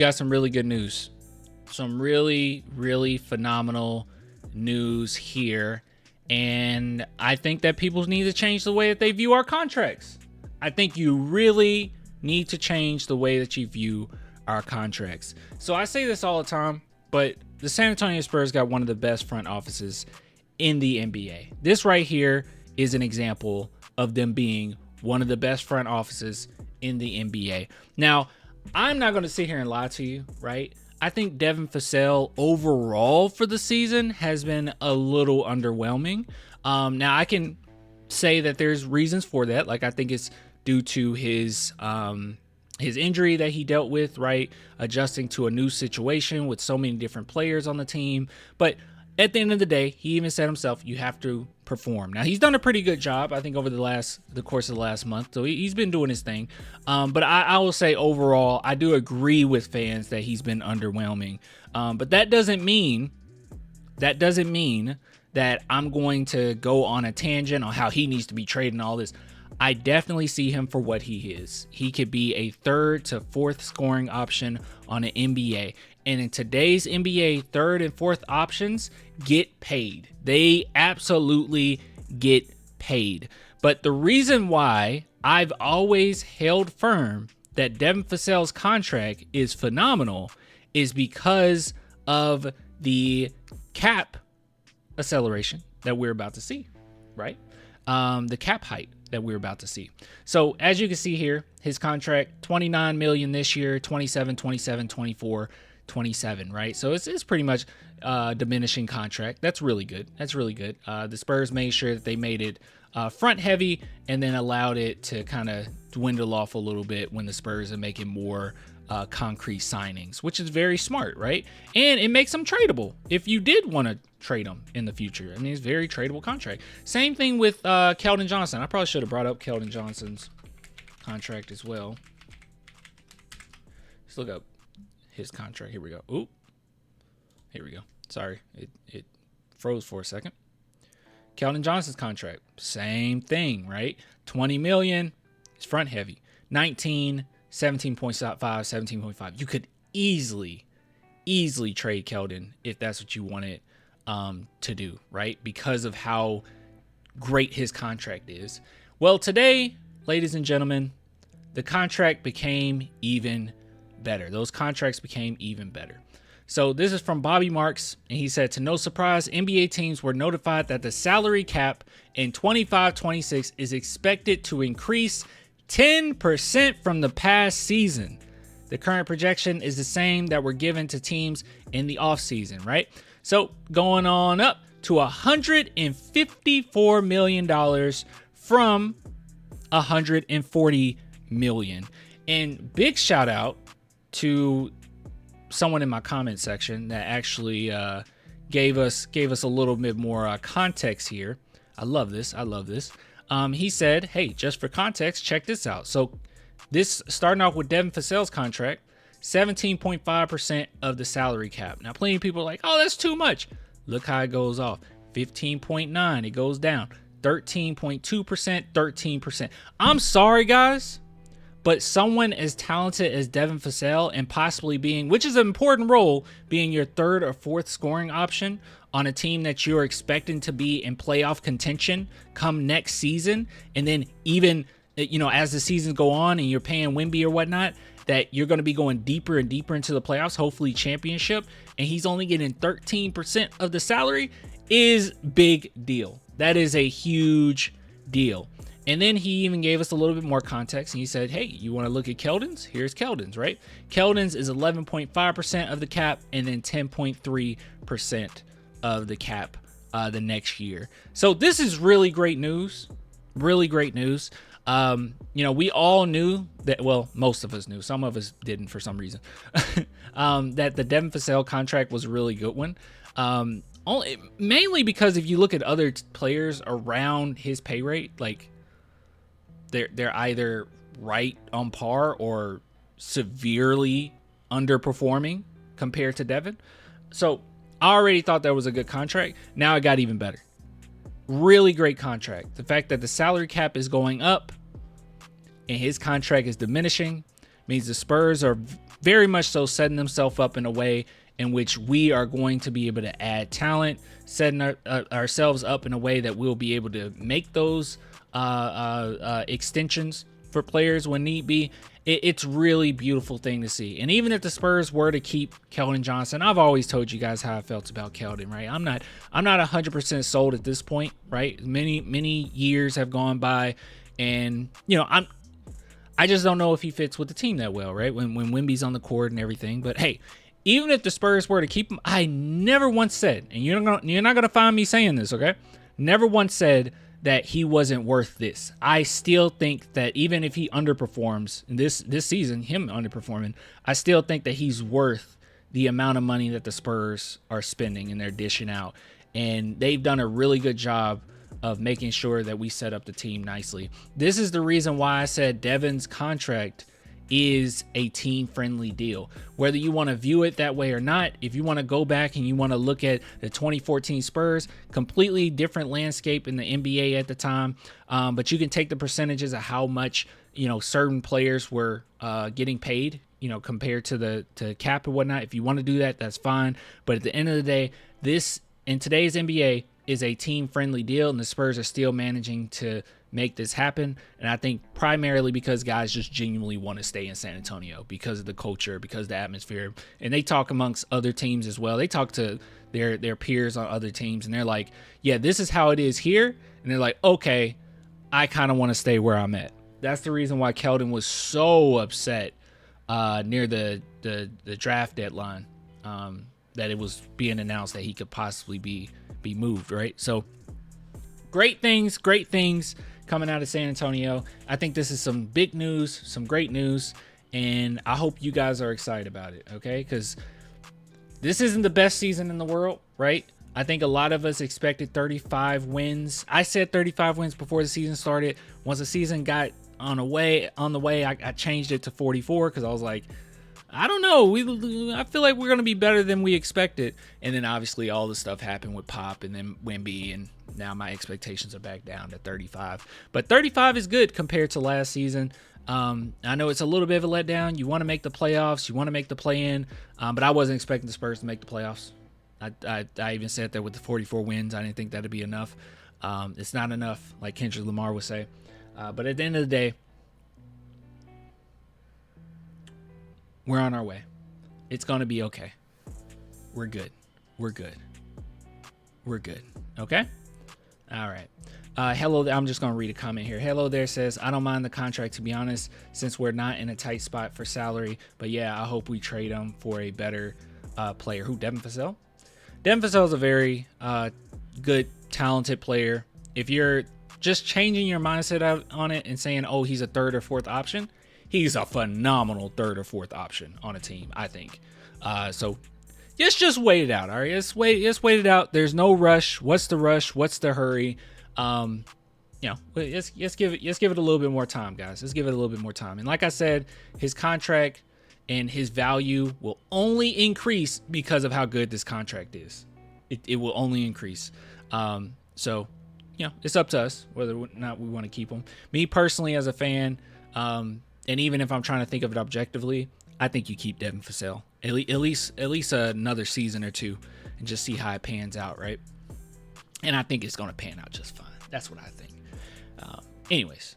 Got some really good news. Some really, really phenomenal news here. And I think that people need to change the way that they view our contracts. I think you really need to change the way that you view our contracts. So I say this all the time, but the San Antonio Spurs got one of the best front offices in the NBA. This right here is an example of them being one of the best front offices in the NBA. Now, I'm not going to sit here and lie to you, right? I think Devin Vassell overall for the season has been a little underwhelming. Now, I can say that there's reasons for that. Like, I think it's due to his injury that he dealt with, right? Adjusting to a new situation with so many different players on the team. But at the end of the day, he even said himself, you have to perform. Now, he's done a pretty good job, I think, over the course of the last month. So he's been doing his thing. But I will say overall, I do agree with fans that he's been underwhelming. But that doesn't mean that I'm going to go on a tangent on how he needs to be traded and all this. I definitely see him for what he is. He could be a third to fourth scoring option on an NBA. And in today's NBA, third and fourth options get paid. They absolutely get paid. But the reason why I've always held firm that Devin Vassell's contract is phenomenal is because of the cap acceleration that we're about to see, right? The cap height that we're about to see. So as you can see here, his contract, $29 million this year, 27, 27, 24, 27, right? So it's pretty much diminishing contract. That's really good. That's really good. The Spurs made sure that they made it front heavy and then allowed it to kind of dwindle off a little bit when the Spurs are making more concrete signings, which is very smart, right? And it makes them tradable if you did want to trade them in the future. I mean, it's a very tradable contract. Same thing with Keldon Johnson. I probably should have brought up Keldon Johnson's contract as well. Let's look up his contract. Here we go. Oop. Here we go. Sorry, it froze for a second. Keldon Johnson's contract, same thing, right? 20 million. It's front heavy. 19, 17.5, 17.5. You could easily trade Keldon if that's what you wanted to do, right? Because of how great his contract is. Well, today, ladies and gentlemen, the contract became even better. Those contracts became even better. So this is from Bobby Marks, and he said, to no surprise, NBA teams were notified that the salary cap in 25-26 is expected to increase 10% from the past season. The current projection is the same that were given to teams in the offseason, right? So going on up to $154 million from $140 million. And big shout out to someone in my comment section that actually gave us a little bit more context here. I love this. He said, hey, just for context, check this out. So this, starting off with Devin Vassell's contract, 17.5% of the salary cap. Now, plenty of people are like, oh, that's too much. Look how it goes off. 15.9, it goes down. 13.2%, 13%. I'm sorry, guys, but someone as talented as Devin Vassell and possibly being, which is an important role, being your third or fourth scoring option on a team that you're expecting to be in playoff contention come next season, and then even, as the seasons go on and you're paying Wemby or whatnot, that you're going to be going deeper and deeper into the playoffs, hopefully championship, and he's only getting 13% of the salary is big deal. That is a huge deal. And then he even gave us a little bit more context, and he said, hey, you want to look at Keldon's? Here's Keldon's, right? Keldon's is 11.5% of the cap and then 10.3% of the cap the next year. So this is really great news. Really great news. We all knew that, well, most of us knew, some of us didn't for some reason, that the Devin Vassell contract was a really good one. Mainly because if you look at other players around his pay rate, like they're either right on par or severely underperforming compared to Devin. So I already thought that was a good contract. Now it got even better. Really great contract. The fact that the salary cap is going up and his contract is diminishing means the Spurs are very much so setting themselves up in a way in which we are going to be able to add talent, setting ourselves up in a way that we'll be able to make those extensions for players when need be. It's really beautiful thing to see. And even if the Spurs were to keep Keldon Johnson, I've always told you guys how I felt about Keldon, right? I'm not 100% sold at this point, right? Many years have gone by, and I just don't know if he fits with the team that well, right? When Wemby's on the court and everything. But hey, even if the Spurs were to keep him, I never once said, and you're not gonna find me saying this, okay? Never once said that he wasn't worth this. I still think that even if he underperforms this season, him underperforming, I still think that he's worth the amount of money that the Spurs are spending and they're dishing out. And they've done a really good job of making sure that we set up the team nicely. This is the reason why I said Devin's contract is a team-friendly deal. Whether you want to view it that way or not, if you want to go back and you want to look at the 2014 Spurs, completely different landscape in the NBA at the time, but you can take the percentages of how much certain players were getting paid, compared to the cap and whatnot. If you want to do that, that's fine. But at the end of the day, this in today's NBA is a team-friendly deal, and the Spurs are still managing to make this happen. And I think primarily because guys just genuinely want to stay in San Antonio because of the culture, because of the atmosphere. And they talk amongst other teams as well. They talk to their peers on other teams, and they're like, yeah, this is how it is here. And they're like, okay, I kind of want to stay where I'm at. That's the reason why Keldon was so upset near the draft deadline, that it was being announced that he could possibly be moved, right? So great things coming out of San Antonio. I think this is some big news, some great news, and I hope you guys are excited about it, okay? Because this isn't the best season in the world, right? I think a lot of us expected 35 wins. I said 35 wins before the season started. Once the season got on the way, I changed it to 44 because I was like, I don't know. I feel like we're going to be better than we expected. And then obviously all the stuff happened with Pop and then Wemby, and now my expectations are back down to 35. But 35 is good compared to last season. I know it's a little bit of a letdown. You want to make the playoffs. You want to make the play-in. But I wasn't expecting the Spurs to make the playoffs. I even said that with the 44 wins, I didn't think that would be enough. It's not enough, like Kendrick Lamar would say. But at the end of the day, we're on our way. It's going to be okay. We're good. Okay? All right. Hello. I'm just going to read a comment here. Hello there says, I don't mind the contract, to be honest, since we're not in a tight spot for salary. But yeah, I hope we trade him for a better player. Who, Devin Vassell? Devin Vassell is a very good, talented player. If you're just changing your mindset out on it and saying, oh, he's a third or fourth option, he's a phenomenal third or fourth option on a team, I think. So just wait it out. All right, let's wait it out. There's no rush. What's the rush? What's the hurry? Let's give it a little bit more time, guys. Let's give it a little bit more time. And like I said, his contract and his value will only increase because of how good this contract is. It will only increase. So it's up to us whether or not we want to keep him. Me personally, as a fan, and even if I'm trying to think of it objectively, I think you keep Devin Vassell at least another season or two and just see how it pans out, right? And I think it's going to pan out just fine. That's what I think. Anyways.